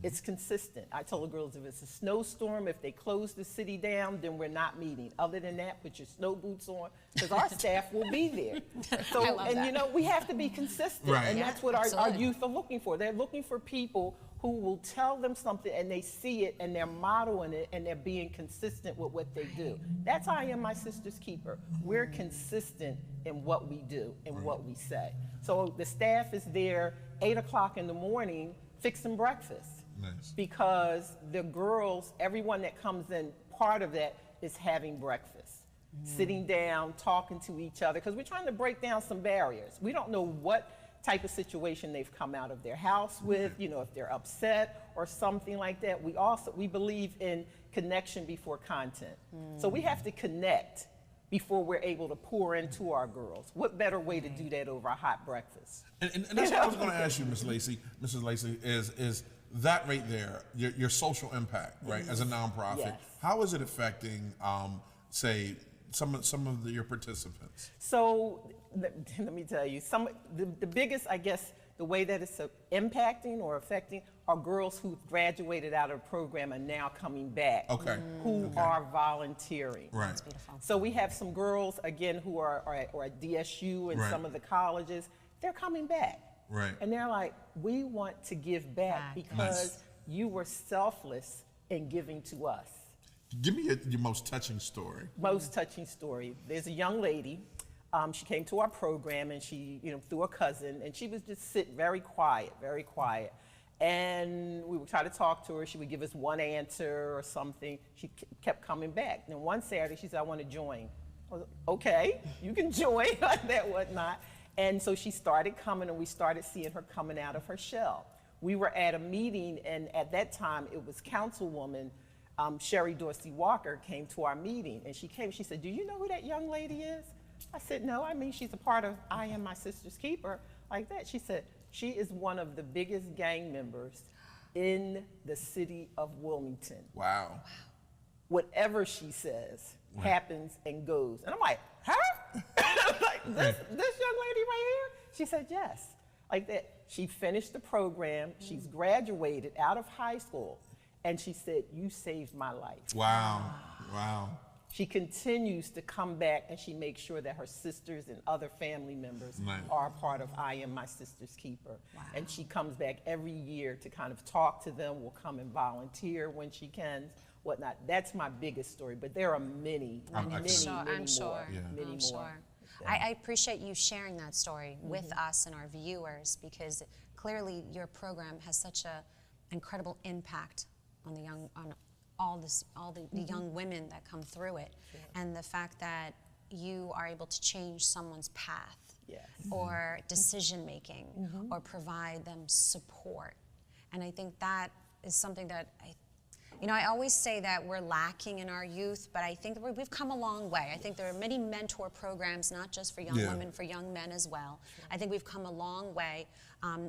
Speaker 7: It's consistent. I told the girls, if it's a snowstorm, if they close the city down, then we're not meeting. Other than that, put your snow boots on, because our staff will be there. So,
Speaker 1: I love that.
Speaker 7: you know, we have to be consistent,
Speaker 2: Right.
Speaker 7: and
Speaker 1: Yeah,
Speaker 7: that's what our
Speaker 1: absolutely.
Speaker 7: youth are looking for. They're looking for people who will tell them something and they see it and they're modeling it and they're being consistent with what they do. That's I Am My Sister's Keeper. We're consistent in what we do and what we say. So the staff is there 8 o'clock in the morning fixing breakfast.
Speaker 2: Nice.
Speaker 7: Because the girls, everyone that comes in, part of that is having breakfast. Sitting down, talking to each other, because we're trying to break down some barriers. We don't know what type of situation they've come out of their house with, you know, if they're upset or something like that. We believe in connection before content. So we have to connect before we're able to pour into our girls. What better way to do that over a hot breakfast?
Speaker 2: And that's what I was going to ask you, Mrs. Lacey, is that right there, your social impact, right, as a nonprofit,
Speaker 7: Yes.
Speaker 2: how is it affecting, say, some of your participants?
Speaker 7: So let me tell you, the biggest, I guess, the way that it's impacting or affecting are girls who graduated out of the program and now coming back,
Speaker 2: Okay.
Speaker 7: who are volunteering.
Speaker 2: Right.
Speaker 1: That's beautiful.
Speaker 7: So we have some girls, again, who are at DSU and
Speaker 2: Right.
Speaker 7: some of the colleges. They're coming back.
Speaker 2: Right.
Speaker 7: And they're like, we want to give back because
Speaker 2: Nice.
Speaker 7: you were selfless in giving to us.
Speaker 2: Give me your most touching story.
Speaker 7: Most touching story. There's a young lady. She came to our program and she, you know, through a cousin, and she was just sitting very quiet, very quiet. And we would try to talk to her. She would give us one answer or something. She kept coming back. And one Saturday, she said, I want to join. I was, okay, you can join, like that, whatnot. And so she started coming, and we started seeing her coming out of her shell. We were at a meeting, and at that time, it was Councilwoman Sherry Dorsey Walker came to our meeting, and she came, she said, do you know who that young lady is? I said, no, I mean, she's a part of I Am My Sister's Keeper, like that. She said, she is one of the biggest gang members in the city of Wilmington.
Speaker 2: Wow.
Speaker 7: Whatever she says happens and goes. And I'm like, huh? Like, this young lady right here? She said, yes. Like that. She finished the program. She's graduated out of high school. And she said, you saved my life.
Speaker 2: Wow. Wow.
Speaker 7: She continues to come back, and she makes sure that her sisters and other family members
Speaker 2: Nice.
Speaker 7: are a part of I Am My Sister's Keeper. Wow. And she comes back every year to kind of talk to them, will come and volunteer when she can, whatnot. That's my biggest story, but there are many,
Speaker 2: I'm
Speaker 7: many
Speaker 2: sure.
Speaker 7: more.
Speaker 1: I'm sure.
Speaker 2: Yeah.
Speaker 7: Many
Speaker 1: I'm
Speaker 7: more.
Speaker 1: sure. I appreciate you sharing that story with us and our viewers, because clearly your program has such an incredible impact on the young, on all the young women that come through it, and the fact that you are able to change someone's path, or decision making, or provide them support. And I think that is something that I always say that we're lacking in our youth, but I think that we've come a long way. I think there are many mentor programs, not just for young women, for young men as well. I think we've come a long way.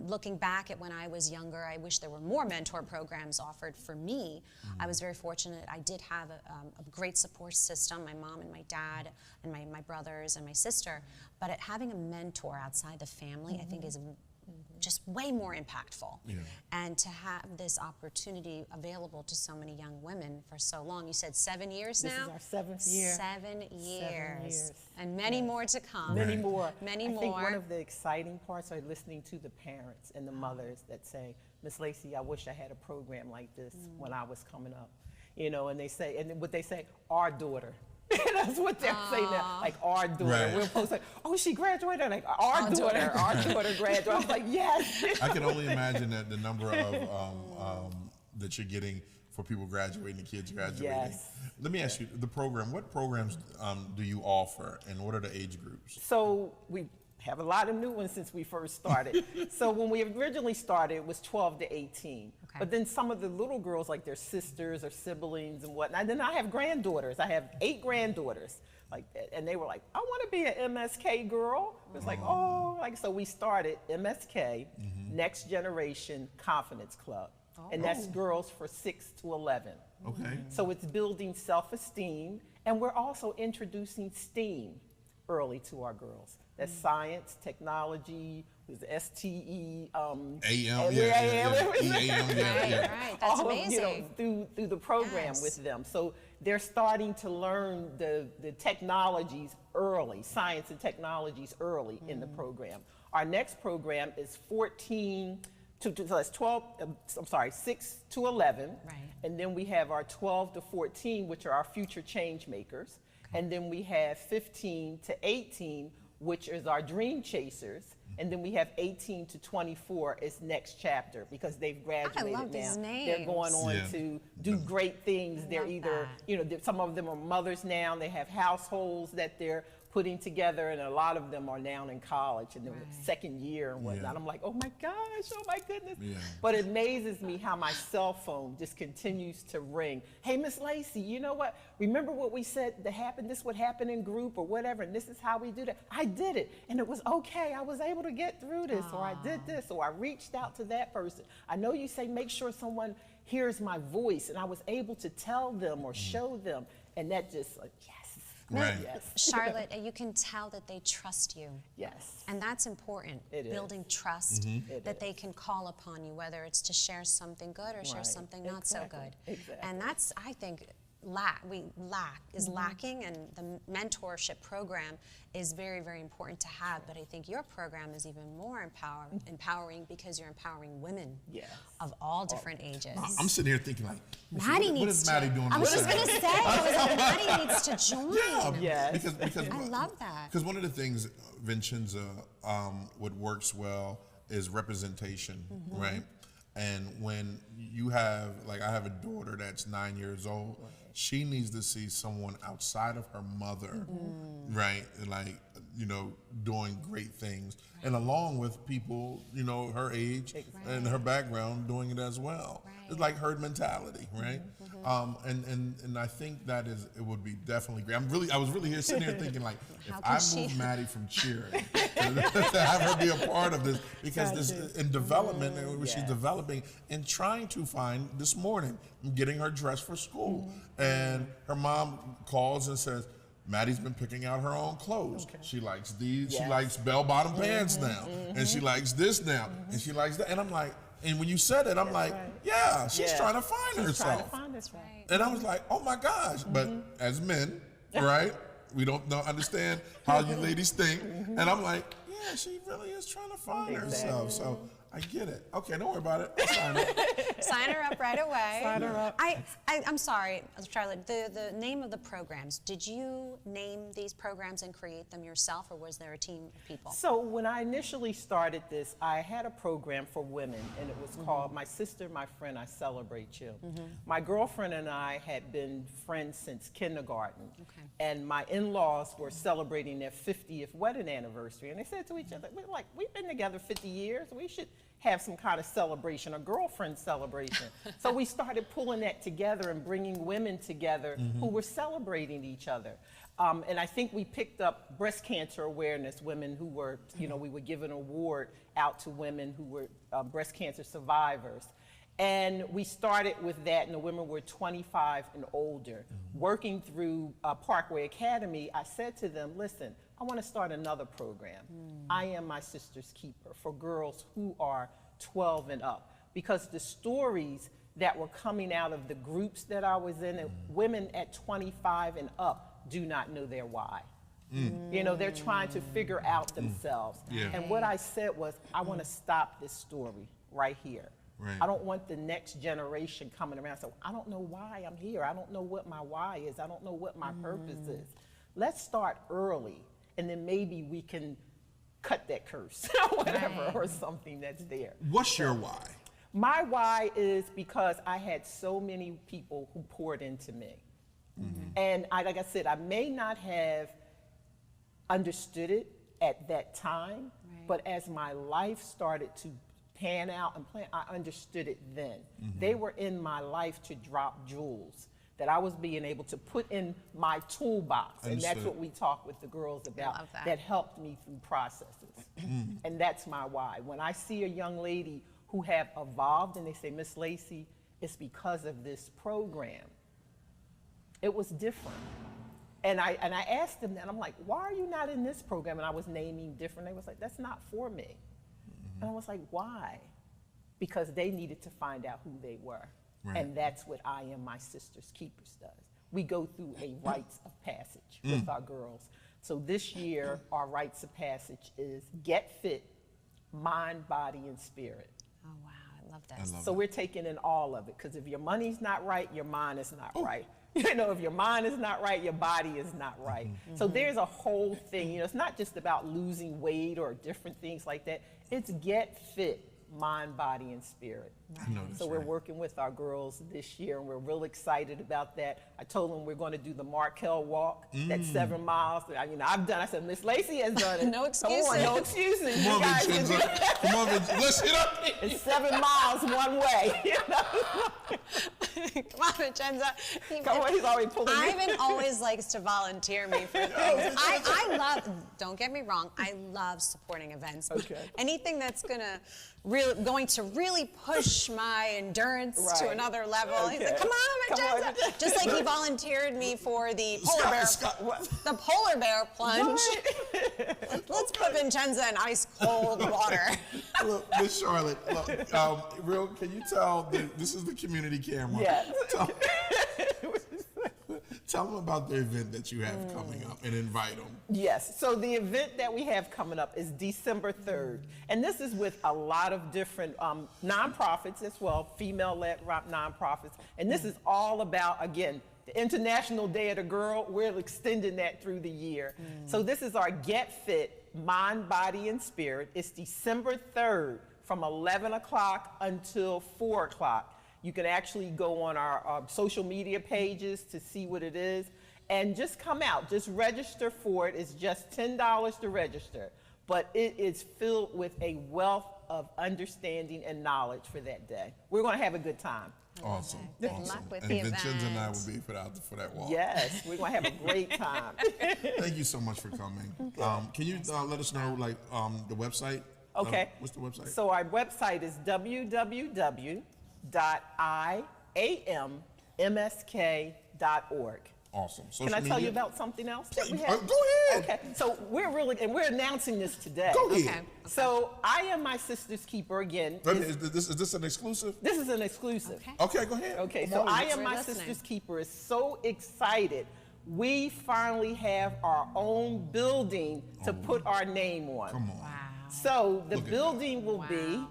Speaker 1: Looking back at when I was younger, I wish there were more mentor programs offered for me. I was very fortunate. I did have a great support system, my mom and my dad and my brothers and my sister. But having a mentor outside the family, I think is just way more impactful. And to have this opportunity available to so many young women for so long. You said 7 years now?
Speaker 7: This is our 7th year.
Speaker 1: 7 years.
Speaker 7: 7 years.
Speaker 1: And many more to come.
Speaker 7: Many more.
Speaker 1: Many
Speaker 7: I
Speaker 1: more.
Speaker 7: think one of the exciting parts are listening to the parents and the mothers that say, Miss Lacey, I wish I had a program like this when I was coming up. You know, and they say, and what they say, our daughter. That's what they're saying now, like our daughter.
Speaker 2: Right.
Speaker 7: We're supposed to say, oh, she graduated, like our daughter graduated. I was like, yes.
Speaker 2: I can only imagine that the number of that you're getting for people graduating, the kids graduating.
Speaker 7: Yes.
Speaker 2: Let me ask you, the program, what programs do you offer, and what are the age groups?
Speaker 7: So we have a lot of new ones since we first started. So when we originally started, it was 12 to 18.
Speaker 1: Okay.
Speaker 7: But then some of the little girls, like their sisters or siblings and whatnot. And then I have granddaughters. I have 8 granddaughters like that. And they were like, I want to be an MSK girl. It was like, oh, like, so we started MSK, Next Generation Confidence Club. And that's girls for 6 to 11.
Speaker 2: Okay.
Speaker 7: So it's building self-esteem, and we're also introducing STEAM early to our girls. That's science, technology, with STE,
Speaker 2: AM,
Speaker 1: Right, that's amazing.
Speaker 7: Through the program with them. So they're starting to learn the technologies early, science and technologies early in the program. Our next program is 6 to 11.
Speaker 1: Right.
Speaker 7: And then we have our 12 to 14, which are our future change makers. And then we have 15 to 18, which is our dream chasers. And then we have 18 to 24 as next chapter, because they've graduated.
Speaker 1: I love these names.
Speaker 7: They're going on to do great things. They're either, some of them are mothers now. They have households that they're putting together, and a lot of them are now in college and they're second year and whatnot. I'm like, oh my gosh, oh my goodness. But it amazes me how my cell phone just continues to ring. Hey, Miss Lacey, you know what? Remember what we said that happened? This would happen in group or whatever, and this is how we do that. I did it, and it was okay. I was able to get through this, or I did this, or I reached out to that person. I know you say make sure someone hears my voice, and I was able to tell them or show them, and that just, yes.
Speaker 2: Right.
Speaker 7: Yes.
Speaker 1: Charlotte, you can tell that they trust you.
Speaker 7: Yes.
Speaker 1: And that's important, building trust, that they can call upon you, whether it's to share something good or share something not so good.
Speaker 7: Exactly.
Speaker 1: And that's, I think, lacking, and the mentorship program is very, very important to have. But I think your program is even more empowering because you're empowering women of all different ages.
Speaker 2: I'm sitting here thinking like,
Speaker 1: Maddie
Speaker 2: what is Maddie doing?
Speaker 1: I was just going to say, Maddie needs to join.
Speaker 7: Yes.
Speaker 2: Because
Speaker 1: I love that.
Speaker 2: Because one of the things, Vincenza, what works well is representation, right? And when you have, like, I have a daughter that's 9 years old, she needs to see someone outside of her mother, right? And like, doing great things. And along with people, her age and her background doing it as well. It's like herd mentality, right? And I think that it would be definitely great. I was really sitting here thinking like, if I move Maddie from cheering to have her be a part of this, because this in development, she's developing and trying to find, this morning, getting her dressed for school. And her mom calls and says, Maddie's been picking out her own clothes. She likes these, she likes bell-bottom pants now, and she likes this now, and she likes that. And I'm like, and when you said it, I'm like, yeah, she's trying to find herself. And I was like, oh my gosh. But as men, right, we don't understand how you ladies think. And I'm like, yeah, she really is trying to find herself. So I get it. Okay, don't worry about it. I'll sign up.
Speaker 1: Sign her up right away.
Speaker 5: Sign her up.
Speaker 1: I'm sorry, Charlotte, the name of the programs, did you name these programs and create them yourself, or was there a team of people?
Speaker 7: So when I initially started this, I had a program for women, and it was called My Sister, My Friend, I Celebrate You. My girlfriend and I had been friends since kindergarten, and my in-laws were celebrating their 50th wedding anniversary, and they said to each other, we've been together 50 years, we should have some kind of celebration, a girlfriend celebration. So we started pulling that together and bringing women together who were celebrating each other. And I think we picked up breast cancer awareness, women who were, we would give an award out to women who were breast cancer survivors. And we started with that, and the women were 25 and older. Working through Parkway Academy, I said to them, listen, I want to start another program. I Am My Sister's Keeper for girls who are 12 and up. Because the stories that were coming out of the groups that I was in, women at 25 and up do not know their why. They're trying to figure out themselves. And what I said was, I want to stop this story right here. I don't want the next generation coming around saying, I don't know why I'm here. I don't know what my why is. I don't know what my purpose is. Let's start early, and then maybe we can cut that curse whatever, or something that's there.
Speaker 2: What's your why?
Speaker 7: My why is because I had so many people who poured into me. And like I said, I may not have understood it at that time, but as my life started to pan out and plan, I understood it then. They were in my life to drop jewels that I was being able to put in my toolbox. And that's what we talk with the girls about. That helped me through processes. And that's my why. When I see a young lady who have evolved and they say, Miss Lacey, it's because of this program. It was different. And I asked them that, I'm like, why are you not in this program? And I was naming different. They was like, that's not for me. And I was like, why? Because they needed to find out who they were. Right. And that's what I Am My Sister's Keepers does. We go through a rites of passage with our girls. So this year, our rites of passage is get fit, mind, body, and spirit.
Speaker 1: Oh, wow, I love that.
Speaker 7: So we're taking in all of it, because if your money's not right, your mind is not right. You know, if your mind is not right, your body is not right. So there's a whole thing, you know, it's not just about losing weight or different things like that. It's get fit, mind, body, and spirit. So we're working with our girls this year, and we're real excited about that. I told them we're going to do the Markel walk, that's 7 miles. You know, I've done. I said, Miss Lacey has done it.
Speaker 1: No excuses.
Speaker 7: Come on, no excuses.
Speaker 2: Come on, Vincenzo. Come on, Vincenzo. Let's hit up.
Speaker 7: It's 7 miles one way. You know?
Speaker 1: Come on, Vincenzo.
Speaker 7: Come on, he's already pulling me.
Speaker 1: Ivan always likes to volunteer me for things. I love, don't get me wrong, I love supporting events. Anything that's going to really push my endurance to another level. He's like, come on, Vincenzo. Just like he volunteered me for the polar bear plunge. Let's put Vincenzo in ice cold water.
Speaker 2: Look, Miss Charlotte, look, can you tell, this is the community camera.
Speaker 7: Yes.
Speaker 2: Tell them about the event that you have coming up and invite them.
Speaker 7: Yes, so the event that we have coming up is December 3rd. And this is with a lot of different nonprofits as well, female-led nonprofits. And this is all about, again, the International Day of the Girl. We're extending that through the year. So this is our Get Fit, Mind, Body, and Spirit. It's December 3rd from 11 o'clock until 4 o'clock. You can actually go on our social media pages to see what it is. And just come out, just register for it. It's just $10 to register. But it is filled with a wealth of understanding and knowledge for that day. We're going to have a good time.
Speaker 2: Awesome.
Speaker 1: Good luck with the
Speaker 2: Vincenzo
Speaker 1: event.
Speaker 2: and I will be for that walk.
Speaker 7: Yes, we're going to have a great time.
Speaker 2: Thank you so much for coming. Can you let us know, like, the website?
Speaker 7: Okay.
Speaker 2: What's the website?
Speaker 7: So our website is www.iammsk.org.
Speaker 2: Awesome.
Speaker 7: Can I tell you about something else that we have?
Speaker 2: Go ahead.
Speaker 7: Okay, so we're announcing this today.
Speaker 2: Go ahead.
Speaker 1: Okay.
Speaker 7: So I Am My Sister's Keeper again.
Speaker 2: Is this an exclusive?
Speaker 7: This is an exclusive.
Speaker 2: Okay, go ahead.
Speaker 7: Okay, so I Am My Sister's Keeper is so excited. We finally have our own building to put our name on.
Speaker 2: Come on.
Speaker 1: Wow.
Speaker 7: So the building will be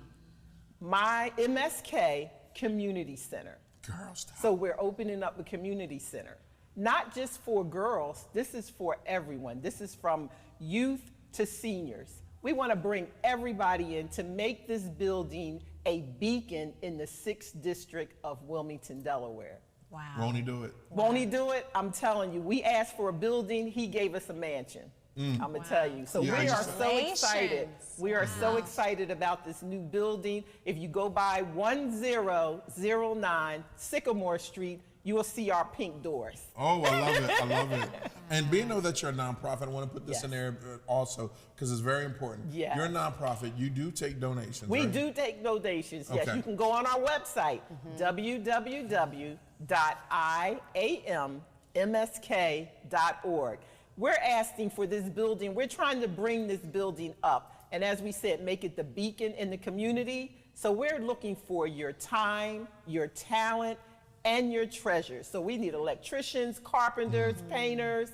Speaker 7: my MSK Community Center.
Speaker 2: Girls.
Speaker 7: So we're opening up a community center. Not just for girls, this is for everyone. This is from youth to seniors. We want to bring everybody in to make this building a beacon in the 6th District of Wilmington, Delaware.
Speaker 1: Wow.
Speaker 2: Won't he do it?
Speaker 7: Won't he do it? I'm telling you, we asked for a building, he gave us a mansion. I'm gonna tell you. So we are so excited. We are so excited about this new building. If you go by 1009 Sycamore Street, you will see our pink doors.
Speaker 2: Oh, I love it. I love it. And being that you're a nonprofit, I want to put this in there also because it's very important.
Speaker 7: Yes.
Speaker 2: You're a nonprofit. You do take donations.
Speaker 7: We
Speaker 2: right?
Speaker 7: do take donations. Yes,
Speaker 2: Okay.
Speaker 7: you can go on our website, www.iammsk.org. We're asking for this building. We're trying to bring this building up. And as we said, make it the beacon in the community. So we're looking for your time, your talent, and your treasures. So we need electricians, carpenters, painters,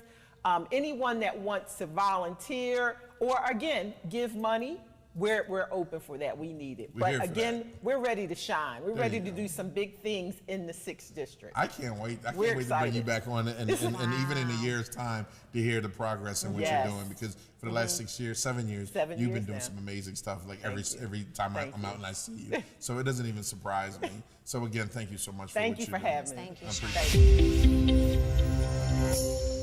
Speaker 7: anyone that wants to volunteer or, again, give money. We're open for that. We need it. But again, we're ready to shine. We're ready to do some big things in the 6th District.
Speaker 2: I can't wait. I can't wait to bring you back on and even in a year's time to hear the progress and what you're doing, because for the last 7 years, you've been doing some amazing stuff. Like every time I'm out and I see you, so it doesn't even surprise me. So again, thank you so much.
Speaker 7: Thank you
Speaker 2: for
Speaker 7: having me.
Speaker 1: Thank you.
Speaker 7: Thank you.